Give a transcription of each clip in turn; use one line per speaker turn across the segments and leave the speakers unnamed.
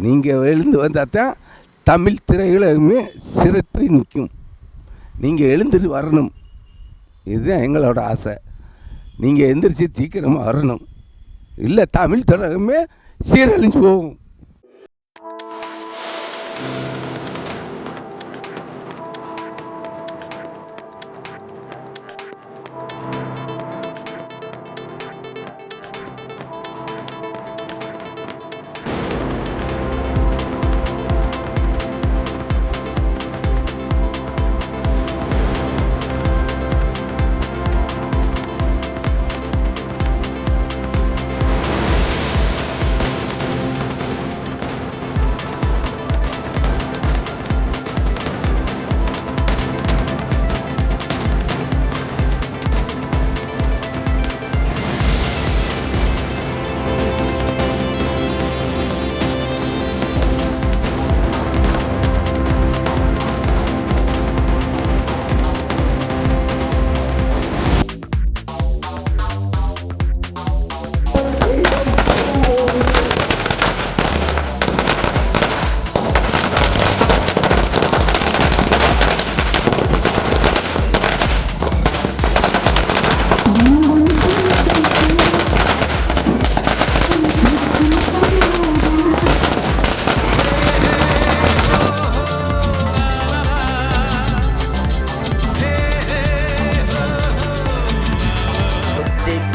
நீங்கள் எழுந்து வந்தால் தான் தமிழ் திரையுலகமே சிறத்து நிற்கும். நீங்கள் எழுந்துட்டு வரணும், இதுதான் எங்களோட ஆசை. நீங்கள் எந்திரிச்சு சீக்கிரமாக வரணும், இல்லை தமிழ் திரையுலகமே சீரழிஞ்சு போகும்.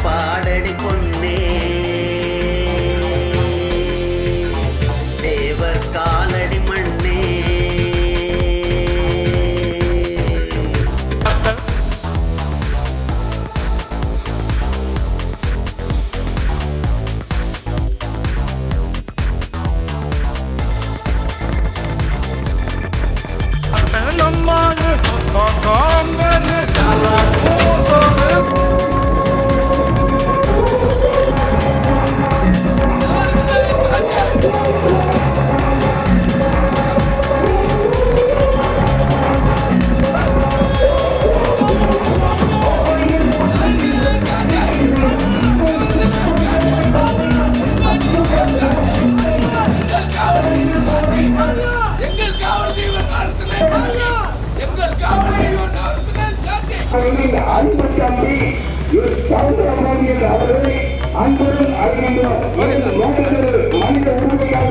பாடடி பொன்னே தேவர் காலடி மண்ணே
அன்புடன் அறிகின்றோம். மனித உரிமையாக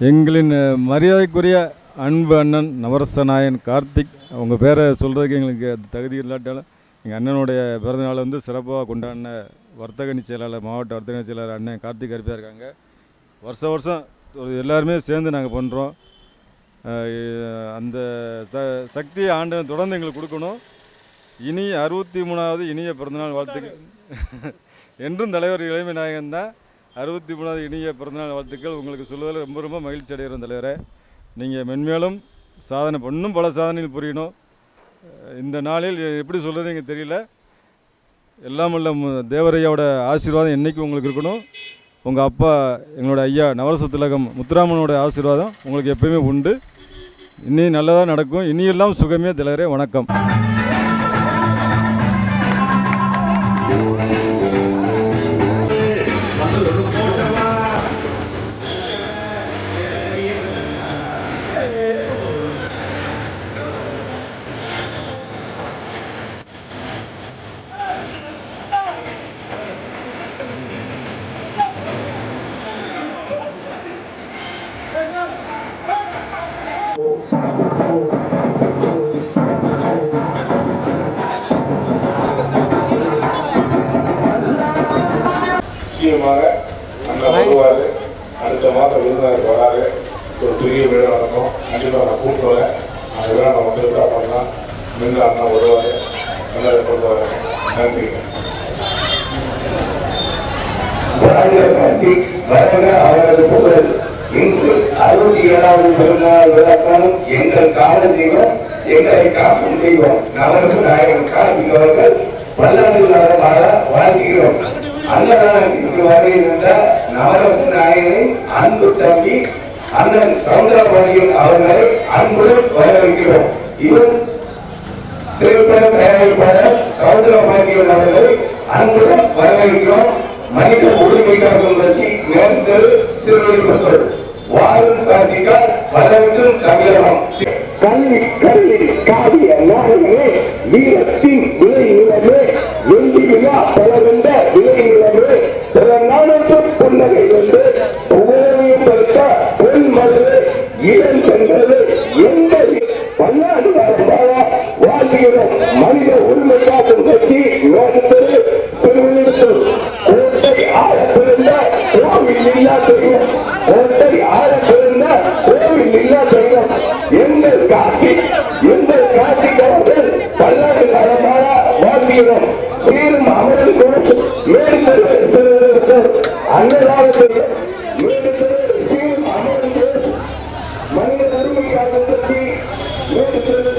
எங்களின் மரியாதைக்குரிய அன்பு அண்ணன் நவரசநாயன் கார்த்திக், அவங்க பேரை சொல்கிறதுக்கு எங்களுக்கு அது தகுதி இல்லாட்டாலும் எங்கள் அண்ணனுடைய பிறந்தநாளை வந்து சிறப்பாக கொண்டாடின வர்த்தகணி செயலாளர், மாவட்ட வர்த்தகணி செயலாளர் அண்ணன் கார்த்திக் அருப்பியாக இருக்காங்க. வருஷம் எல்லாருமே சேர்ந்து நாங்கள் பண்ணுறோம். அந்த சக்தியை ஆண்டவன் தொடர்ந்து எங்களுக்கு கொடுக்கணும். இனி 63வது இனிய பிறந்தநாள் வாழ்த்துக்கள். என்றும் தலைவர் இளமை நாயகன் தான். 63வது இனிய பிறந்தநாள் வாழ்த்துக்கள் உங்களுக்கு சொல்லுவதில் ரொம்ப ரொம்ப மகிழ்ச்சி அடைகிறோம் தலைவரை. நீங்கள் மென்மேலும் சாதனை இன்னும் பல சாதனைகள் புரியணும். இந்த நாளில் எப்படி சொல்கிறீங்க தெரியல. எல்லாம் உள்ள தேவரையோட ஆசீர்வாதம் என்றைக்கும் உங்களுக்கு இருக்கணும். உங்கள் அப்பா எங்களோட ஐயா நவரச திலகம் முத்துராமனோட ஆசீர்வாதம் உங்களுக்கு எப்பயுமே உண்டு. இனி நல்லதாக நடக்கும். இனியெல்லாம் சுகமே தலைவரே. வணக்கம்.
நிச்சயமாக அங்கே வருவார். அடுத்த மாதம் விருந்தினர் வராரு. ஒரு பெரிய விழா நடக்கும். கண்டிப்பாக நான் கூப்பிடுவேன். அந்த விழா நான் வந்து அப்படின்னா மின்ன அண்ணா வருவார். நல்லதை கொண்டு நன்றி. அவரது புகழ் இன்று 67வது பிறந்தநாள் விழாக்காலம் எங்கள் காலத்தையும் எங்களை காக்கும் தெய்வம் நவரச நாயகன் கார்த்திக் அவர்கள் பல்லாண்டு காலமாக வாழ்கிறோம். அன்னதானத்திற்கு வருகின்ற நவரச நாயகனின் அன்பு தம்பி அண்ணன் சவுந்தரபாண்டியன் அவர்களை அன்புடன் வரவேற்கிறோம். இவர் திரைப்பட தயாரிப்பாளர் சவுந்தரபாண்டியன் அவர்களை அன்புடன் வரவேற்கிறோம். மனித உரிமைக்காக கட்சி மேற்கொண்டு சிறுவெளிப்பட்டோர் வாழும் கார்த்திகா வளர்க்கும் தமிழகம். கல்வி கல்வி காவிய நாயகனே, வீரத்தின் விலை நிலவே, வெள்ளி விழா பலர்ந்த விலை நிலவே, பிறநாளுக்கு புன்னகை வந்து புகழையும் பெற்ற பொன் மலரே, இடம் சென்றது எங்கள் பல்லாண்டு காலமாக வாழ்கிறோம். மனித உரிமை காக்கும் கட்சி மேற்கொண்டு சிறுவெளிப்பட்டோர் கோட்டை ஆள பிறந்த கோவில் இல்லா தெய்வம், கோட்டை ஆள பிறந்த கோவில் இல்லா தெய்வம் எங்கள் காட்சிக்காரர்கள் பல்லாண்டு காலமாக வாழ்கிறோம். சீரும் அமரன் கொடுத்து மேற்கொண்டு அன்னதானத்தில் மேற்கொண்டு சீரும் அமரன் மனித உரிமைக்காக கட்சி மேற்கொண்டு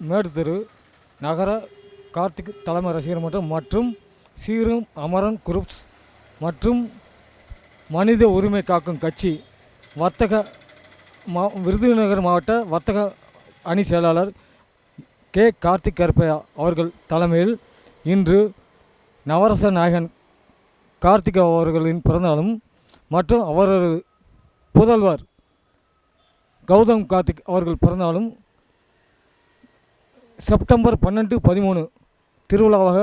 மேடுதெரு நகர கார்த்திக் தலைமை ரசிகர் மன்றம் மற்றும் சீரும் அமரன் குரூப்ஸ் மற்றும் மனித உரிமை காக்கும் கட்சி வர்த்தக விருதுநகர் மாவட்ட வர்த்தக அணி செயலாளர் கே கார்த்திக் கருப்பையா அவர்கள் தலைமையில் இன்று நவரச நாயகன் கார்த்திக் அவர்களின் பிறந்தநாளும் மற்றும் அவரது புதல்வர் கௌதம் கார்த்திக் அவர்கள் பிறந்தநாளும் செப்டம்பர் 12, 13 திருவிழாவாக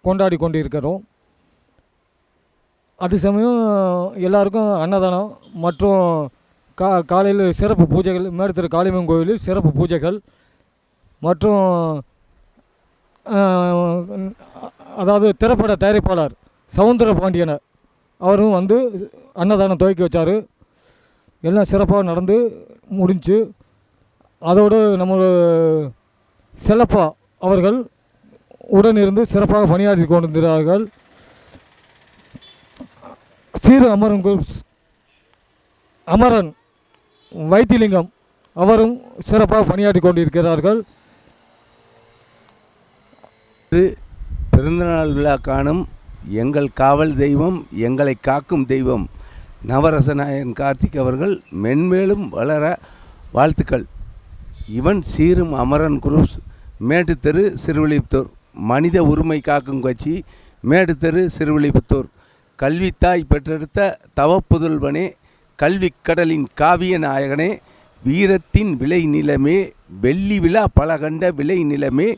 கொண்டாடி கொண்டிருக்கிறோம். அது சமயம் எல்லாருக்கும் அன்னதானம் மற்றும் காலையில் சிறப்பு பூஜைகள், மேடுதெரு காளியம்மன் கோவிலில் சிறப்பு பூஜைகள் மற்றும் அதாவது திரைப்பட தயாரிப்பாளர் சவுந்தர பாண்டியனை அவரும் வந்து அன்னதானம் துவக்கி வச்சார். எல்லாம் சிறப்பாக நடந்து முடிஞ்சு. அதோடு நம்ம செல்லப்பா அவர்கள் உடனிருந்து சிறப்பாக பணியாற்றி கொண்டிருக்கிறார்கள். சீரு அமரன் அமரன் வைத்திலிங்கம் அவரும் சிறப்பாக பணியாற்றி கொண்டிருக்கிறார்கள்.
பிறந்தநாள் விழா காணும் எங்கள் காவல் தெய்வம், எங்களை காக்கும் தெய்வம் நவரசநாயகன் கார்த்திக் அவர்கள் மென்மேலும் வளர வாழ்த்துக்கள். இவன் சீரும் அமரன் குரூப்ஸ், மேட்டுத்தெரு, சிறுவில்லிபுத்தூர். மனித உரிமை காக்கும் கட்சி, மேட்டுத்தெரு, சிறுவில்லிபுத்தூர். கல்வித்தாய் பெற்றெடுத்த தவப்புதல்வனே, கல்விக்கடலின் காவிய நாயகனே, வீரத்தின் விளை நிலமே, வெள்ளி விழா பல கண்ட விளை நிலமே,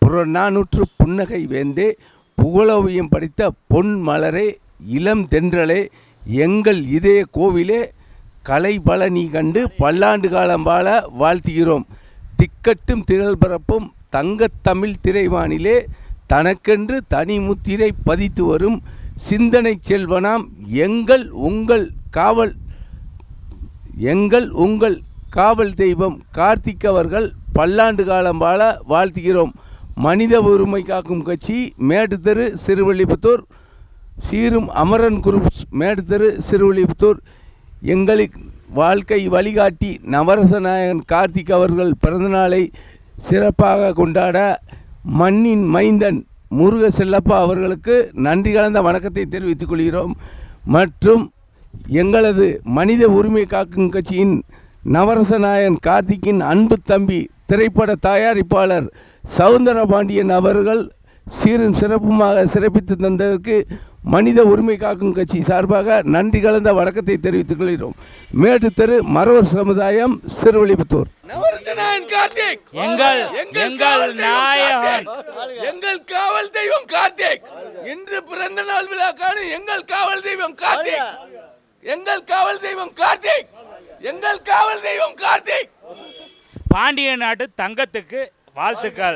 புறநானூற்று புன்னகை வேந்தே, புகழோவியம் படித்த பொன் மலரே, இளம் தென்றலே, எங்கள் இதய கோவிலே, கலை பலனி கண்டு பல்லாண்டு காலம் வாழ வாழ்த்துகிறோம். திக்கட்டும் திரள் பரப்பும் தங்கத்தமிழ் திரைவானிலே தனக்கென்று தனி முத்திரை பதித்து வரும் சிந்தனை செல்வனாம் எங்கள் உங்கள் காவல் தெய்வம் கார்த்திக் அவர்கள் பல்லாண்டு காலம் வாழ வாழ்த்துகிறோம். மனித உரிமை காக்கும் கட்சி, மேட்டுத்தெரு, சிறுவில்லிபுத்தூர். சீரும் அமரன் குரூப்ஸ், மேட்டுத்தெரு, சிறுவில்லிபுத்தூர். எங்களுக்கு வாழ்க்கை வழிகாட்டி நவரசநாயகன் கார்த்திக் அவர்கள் பிறந்தநாளை சிறப்பாக கொண்டாட மண்ணின் மைந்தன் முருக செல்லப்பா அவர்களுக்கு நன்றி கலந்த வணக்கத்தை தெரிவித்துக் கொள்கிறோம். மற்றும் எங்களது மனித உரிமை காக்கும் கட்சியின் நவரசநாயகன் கார்த்திக்கின் அன்பு தம்பி திரைப்பட தயாரிப்பாளர் சவுந்தர பாண்டியன் அவர்கள் சீரும் சிறப்புமாக சிறப்பித்து தந்ததற்கு மனித உரிமை காக்கும் கட்சி சார்பாக நன்றி கலந்த வணக்கத்தை தெரிவித்துக் கொள்கிறோம். மேட்டுத்தெரு, மறவர் சமுதாயம், சிறுவில்லிபுத்தூர்.
நவரசநாயகன் கார்த்திக் எங்கள் நாயகன், எங்கள் காவல் தெய்வம் கார்த்திக். இன்று பிறந்த நாள் விழா காணும் எங்கள் காவல் தெய்வம் கார்த்திக், எங்கள் காவல் தெய்வம் கார்த்திக், எங்கள் காவல் தெய்வம் கார்த்திக்.
பாண்டிய நாட்டு தங்கத்துக்கு வாழ்த்துக்கள்.